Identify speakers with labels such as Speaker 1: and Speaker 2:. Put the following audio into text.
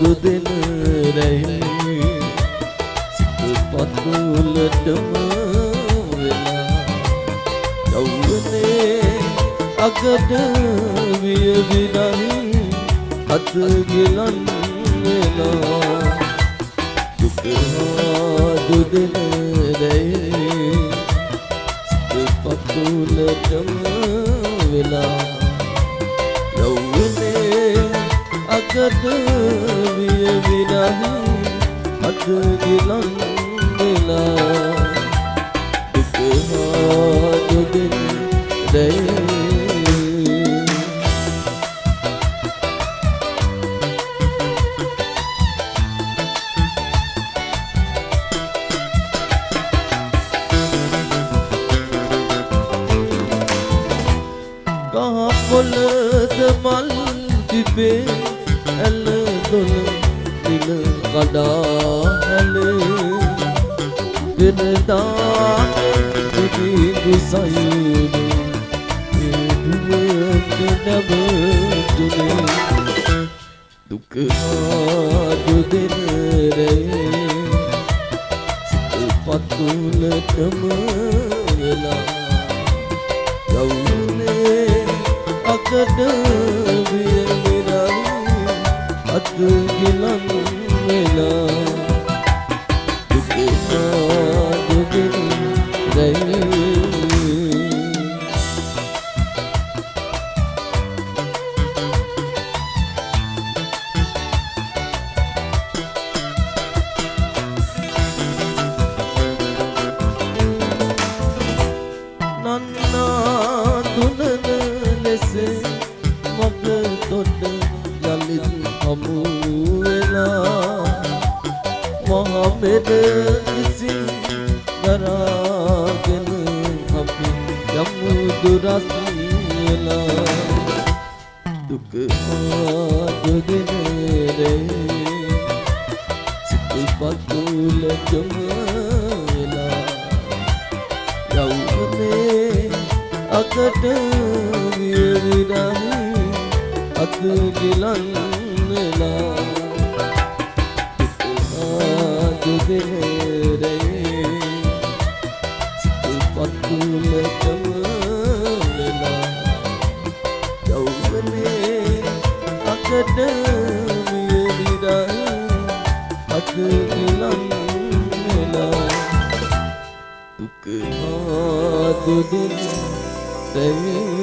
Speaker 1: දුදින රැයි සිත පතුලටම වෙලා යවුනේ අගට විය විනන් අත ගිලන් වෙලා දුක දුදින රැයි සිත පතුලටම වෙලා යවුනේ අගට විය විනන් අත ගිලන් වෙලා දුක දුදින රැයි කොළද මල් තිබේ ඇල දොල නිල කඩා හැලේ වෙනදා දුකි සයුරු ඒ දුවක නැවතුනේ දුක දුදින රැයි සිත පතුලටම වෙලා යවුනේ අගට විය විනන් අත ගිලන් වෙලා දුක දුදින රැයි නන්නා දුනන ලෙස මග තොට යලිත් හමු වෙලා මහමෙද ඉසින් දරාගෙන අපි යමු දුරස් වෙලා දුක දුදින රැයි සිත පතුලටම වෙලා යවුනේ අගට විය විනන් අත ගිලන් වෙලා දුදින රැයි සිත පතුලටම වෙලා යවුනේ අගට විය විනන් අත ගිලන් වෙලා දුක දුදින රැයි